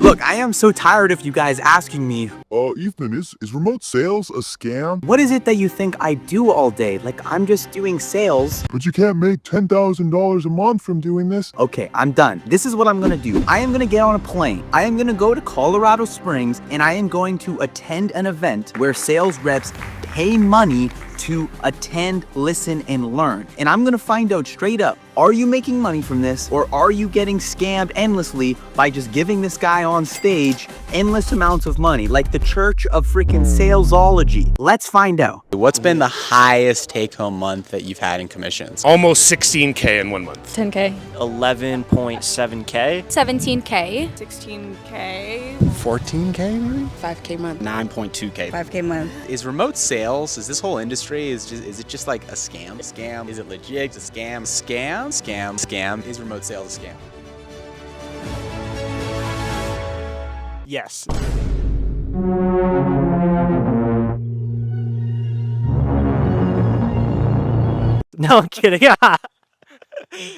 Look, I am so tired of you guys asking me, Ethan, is remote sales a scam? what is it that you think I do all day? Like, I'm just doing sales. But you can't make $10,000 a month from doing this. Okay, I'm done. This is what I'm gonna do. I am gonna get on a plane. I am gonna go to Colorado Springs, and I am going to attend an event where sales reps pay money to attend, listen, and learn. And I'm gonna find out straight up, are you making money from this, or are you getting scammed endlessly by just giving this guy on stage endless amounts of money, like the Church of freaking Salesology? Let's find out. What's been the highest take-home month that you've had in commissions? Almost 16K in 1 month. 10K. 11.7K. 17K. 16K. 14K maybe? 5K month. 9.2K. 5K month. Is remote sales, is this whole industry, is it just like a scam? Scam? Is it legit? Is it a scam? Scam? Scam? Scam? Is remote sales a scam? Yes. No, I'm kidding.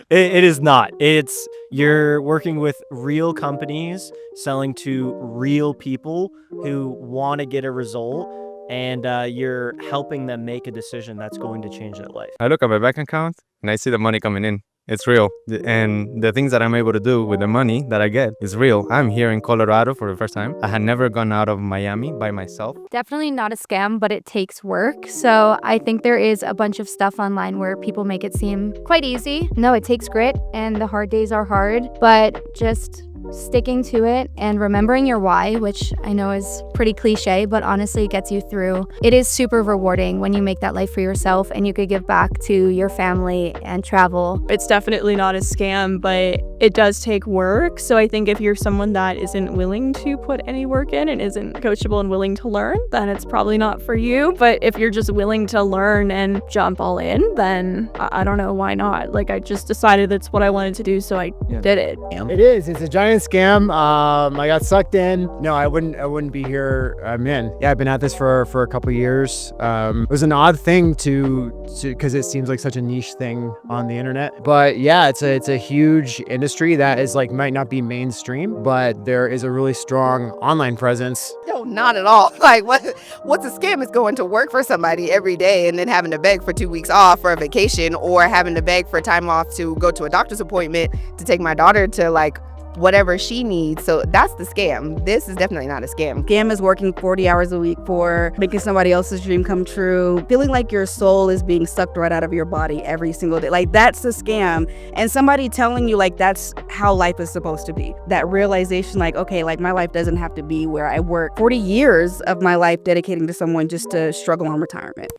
It is not. It's you're working with real companies selling to real people who want to get a result, and you're helping them make a decision that's going to change their life. I look at my bank account and I see the money coming in. It's real. And the things that I'm able to do with the money that I get is real. I'm here in Colorado for the first time. I had never gone out of Miami by myself. Definitely not a scam, but it takes work. So I think there is a bunch of stuff online where people make it seem quite easy. No, it takes grit and the hard days are hard, but just sticking to it and remembering your why, which I know is pretty cliche, but honestly it gets you through. It is super rewarding when you make that life for yourself and you could give back to your family and travel. It's definitely not a scam, but it does take work. So I think if you're someone that isn't willing to put any work in and isn't coachable and willing to learn, then it's probably not for you. But if you're just willing to learn and jump all in, then I don't know why not. Like, I just decided that's what I wanted to do, so I did it. It is. It's a giant scam. I got sucked in. No, I wouldn't be here. I'm in. Yeah, I've been at this for a couple years. It was an odd thing to because it seems like such a niche thing on the internet. But yeah, it's a huge industry that is like might not be mainstream, but there is a really strong online presence. No, not at all. Like what's a scam is going to work for somebody every day and then having to beg for 2 weeks off for a vacation, or having to beg for time off to go to a doctor's appointment to take my daughter to like whatever she needs. So that's the scam. This is definitely not a scam. Scam is working 40 hours a week for making somebody else's dream come true, feeling like your soul is being sucked right out of your body every single day. Like, that's the scam. And somebody telling you like that's how life is supposed to be. That realization, like, okay, like my life doesn't have to be where I work 40 years of my life dedicating to someone just to struggle on retirement.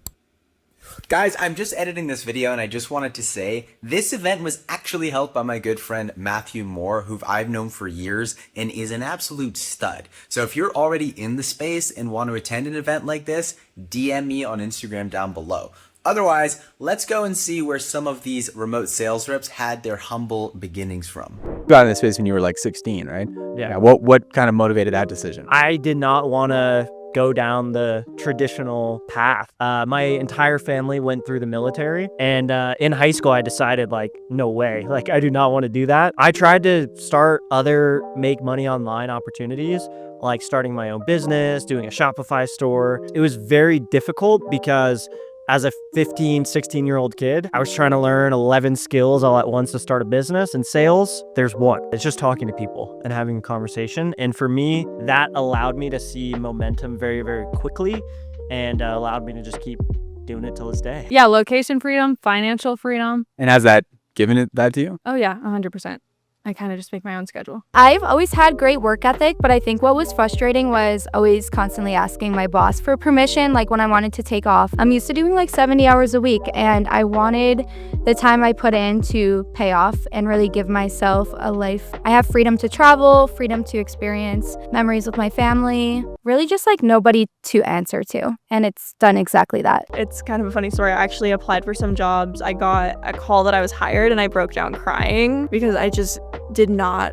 Guys, I'm just editing this video and I just wanted to say this event was actually held by my good friend Matthew Moore, who I've known for years and is an absolute stud. So if you're already in the space and want to attend an event like this, DM me on Instagram down below. Otherwise, let's go and see where some of these remote sales reps had their humble beginnings from. You got in this space when you were like 16, right? Yeah. What kind of motivated that decision? I did not want to go down the traditional path. My entire family went through the military, and in high school I decided like, no way, like I do not want to do that. I tried to start other make money online opportunities, like starting my own business, doing a Shopify store. It was very difficult because as a 15, 16-year-old kid, I was trying to learn 11 skills all at once to start a business. In sales, there's one. It's just talking to people and having a conversation. And for me, that allowed me to see momentum very, very quickly, and allowed me to just keep doing it till this day. Yeah, location freedom, financial freedom. And has that given that to you? Oh yeah, 100%. I kind of just make my own schedule. I've always had great work ethic, but I think what was frustrating was always constantly asking my boss for permission, like when I wanted to take off. I'm used to doing like 70 hours a week, and I wanted the time I put in to pay off and really give myself a life. I have freedom to travel, freedom to experience memories with my family, really just like nobody to answer to. And it's done exactly that. It's kind of a funny story. I actually applied for some jobs. I got a call that I was hired and I broke down crying because I just did not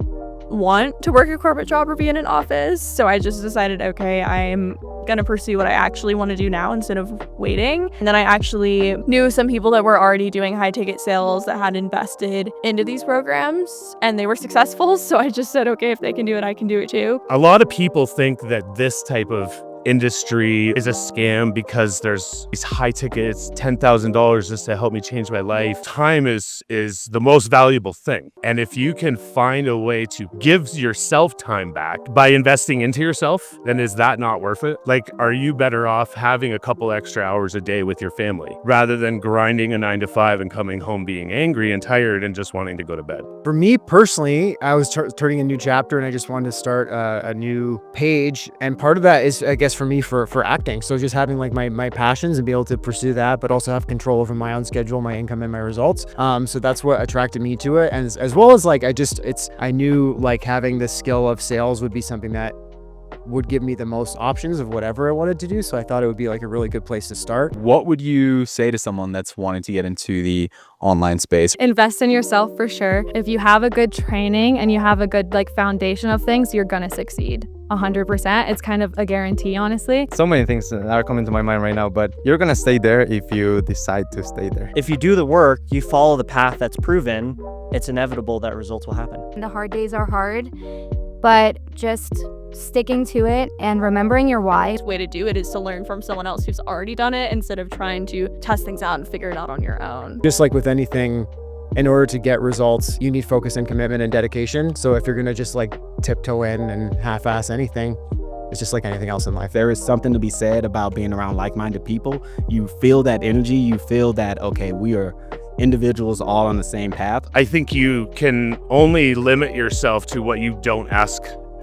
didn't want to work a corporate job or be in an office. So I just decided, okay, I'm gonna pursue what I actually want to do now instead of waiting. And then I actually knew some people that were already doing high ticket sales that had invested into these programs and they were successful. So I just said, okay, if they can do it, I can do it too. A lot of people think that this type of industry is a scam because there's these high tickets, $10,000 just to help me change my life. Time is the most valuable thing. And if you can find a way to give yourself time back by investing into yourself, then is that not worth it? Like, are you better off having a couple extra hours a day with your family rather than grinding a 9 to 5 and coming home being angry and tired and just wanting to go to bed? For me personally, I was turning a new chapter and I just wanted to start a new page. And part of that is, I guess, for me for acting. So just having like my passions and be able to pursue that, but also have control over my own schedule, my income and my results. So that's what attracted me to it. And as well as like, I knew like having the skill of sales would be something that would give me the most options of whatever I wanted to do. So I thought it would be like a really good place to start. What would you say to someone that's wanting to get into the online space? Invest in yourself for sure. If you have a good training and you have a good like foundation of things, you're gonna succeed 100%. It's kind of a guarantee, honestly. So many things that are coming to my mind right now, but you're gonna stay there if you decide to stay there. If you do the work, you follow the path that's proven, it's inevitable that results will happen. The hard days are hard, but just sticking to it and remembering your why. The way to do it is to learn from someone else who's already done it instead of trying to test things out and figure it out on your own. Just like with anything, in order to get results, you need focus and commitment and dedication. So if you're gonna just like tiptoe in and half-ass anything, it's just like anything else in life. There is something to be said about being around like-minded people. You feel that energy, you feel that, okay, we are individuals all on the same path. I think you can only limit yourself to what you don't ask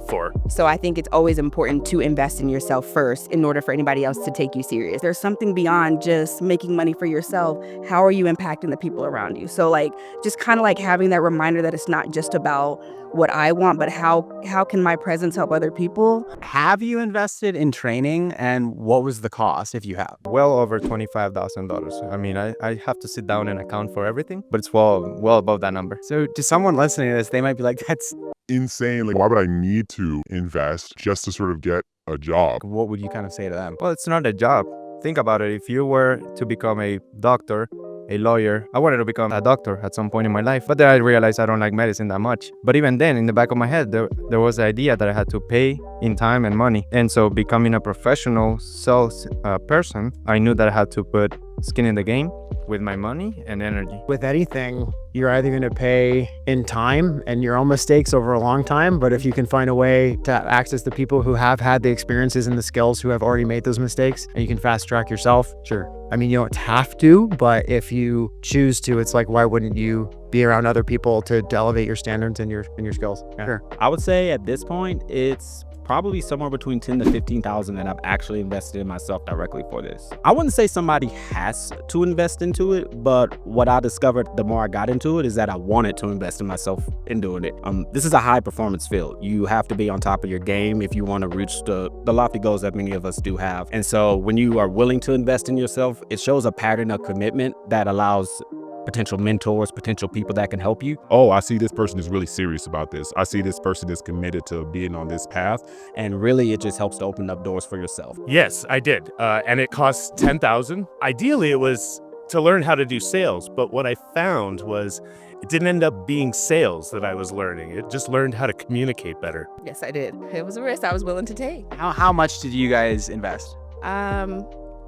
for. So I think it's always important to invest in yourself first in order for anybody else to take you serious. There's something beyond just making money for yourself. How are you impacting the people around you? So like just kind of like having that reminder that it's not just about what I want, but how can my presence help other people? Have you invested in training, and what was the cost if you have? Well over $25,000. I mean, I have to sit down and account for everything, but it's well above that number. So to someone listening to this, they might be like, that's Insane. Like, why would I need to invest just to sort of get a job? what would you kind of say to them? Well, it's not a job. Think about it. If you were to become a doctor, a lawyer, I wanted to become a doctor at some point in my life, but then I realized I don't like medicine that much. But even then, in the back of my head, there was the idea that I had to pay in time and money. And so becoming a professional sales person, I knew that I had to put skin in the game with my money and energy. With anything, you're either going to pay in time and your own mistakes over a long time, but if you can find a way to access the people who have had the experiences and the skills who have already made those mistakes, and you can fast track yourself, sure. I mean, you don't have to, but if you choose to, it's like, why wouldn't you be around other people to elevate your standards and your skills? Yeah. Sure. I would say at this point, it's probably somewhere between 10 to 15,000 that I've actually invested in myself directly for this. I wouldn't say somebody has to invest into it, but what I discovered the more I got into it is that I wanted to invest in myself in doing it. This is a high performance field. You have to be on top of your game if you want to reach the lofty goals that many of us do have. And so when you are willing to invest in yourself, it shows a pattern of commitment that allows potential mentors, potential people that can help you. Oh, I see this person is really serious about this. I see this person is committed to being on this path. And really, it just helps to open up doors for yourself. Yes, I did. And it costs $10,000. Ideally, it was to learn how to do sales. But what I found was it didn't end up being sales that I was learning. It just learned how to communicate better. Yes, I did. It was a risk I was willing to take. How much did you guys invest?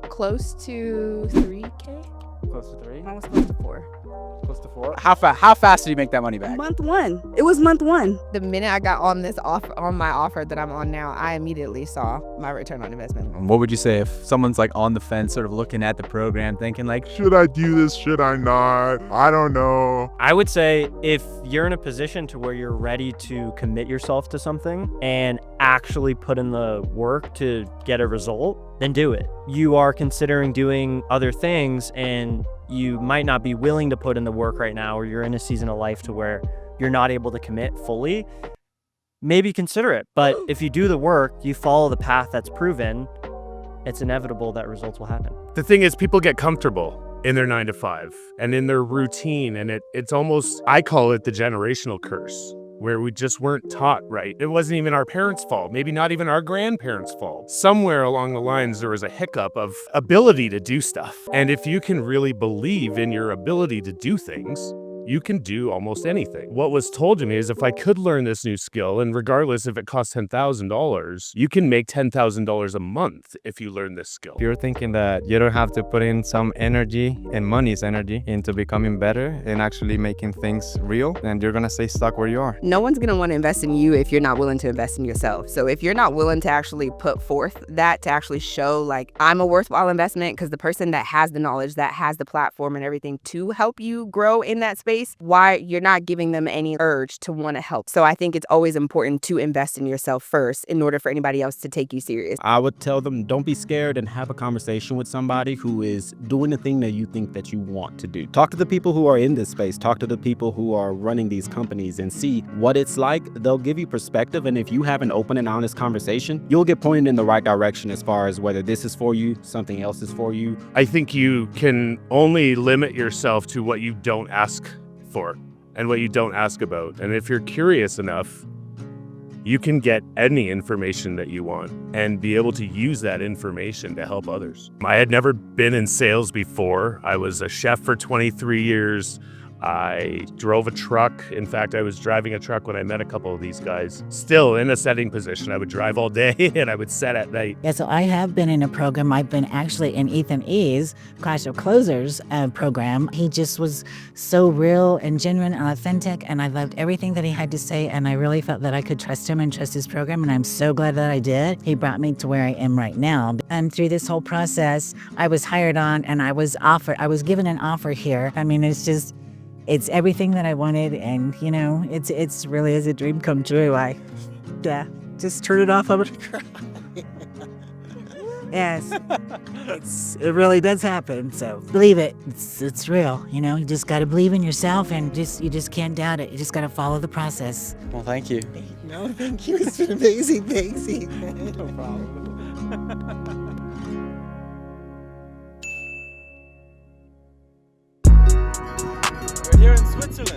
Close to 3K. Close to 3? I was close to 4. Close to 4? How fast did you make that money back? Month one. It was month one. The minute I got on this offer, on my offer that I'm on now, I immediately saw my return on investment. What would you say if someone's like on the fence, sort of looking at the program, thinking like, Should I do this? Should I not? I don't know. I would say if you're in a position to where you're ready to commit yourself to something and actually put in the work to get a result, then do it. You are considering doing other things and you might not be willing to put in the work right now, or you're in a season of life to where you're not able to commit fully, maybe consider it. But if you do the work, you follow the path that's proven, it's inevitable that results will happen. The thing is, people get comfortable in their 9 to 5 and in their routine. And it's almost, I call it the generational curse. where we just weren't taught right. It wasn't even our parents' fault, maybe not even our grandparents' fault. Somewhere along the lines, there was a hiccup of ability to do stuff. And if you can really believe in your ability to do things, you can do almost anything. What was told to me is if I could learn this new skill, and regardless if it costs $10,000, you can make $10,000 a month if you learn this skill. You're thinking that you don't have to put in some energy, and money's energy, into becoming better and actually making things real, and you're gonna stay stuck where you are. No one's going to want to invest in you if you're not willing to invest in yourself. So if you're not willing to actually put forth that to actually show like I'm a worthwhile investment, because the person that has the knowledge, that has the platform and everything to help you grow in that space, why you're not giving them any urge to want to help. So I think it's always important to invest in yourself first in order for anybody else to take you serious. I would tell them, don't be scared and have a conversation with somebody who is doing the thing that you think that you want to do. Talk to the people who are in this space. Talk to the people who are running these companies and see what it's like. They'll give you perspective. And if you have an open and honest conversation, you'll get pointed in the right direction as far as whether this is for you, something else is for you. I think you can only limit yourself to what you don't ask for and what you don't ask about. And if you're curious enough, you can get any information that you want and be able to use that information to help others. I had never been in sales before. I was a chef for 23 years. I drove a truck. In fact, I was driving a truck when I met a couple of these guys. Still in a setting position. I would drive all day and I would set at night. Yeah, so I have been in a program. I've been actually in Ethan E's Clash of Closers program. He just was so real and genuine and authentic, and I loved everything that he had to say, and I really felt that I could trust him and trust his program, and I'm so glad that I did. He brought me to where I am right now. And through this whole process, I was hired on and I was given an offer here. I mean, it's everything that I wanted, and you know, it's really is a dream come true. I just turn it off. I'm gonna cry. Yes, it really does happen. So believe it. It's real. You know, you just got to believe in yourself, and you just can't doubt it. You just got to follow the process. Well, thank you. No, thank you. It's been amazing. Thanks. No problem. We're here in Switzerland.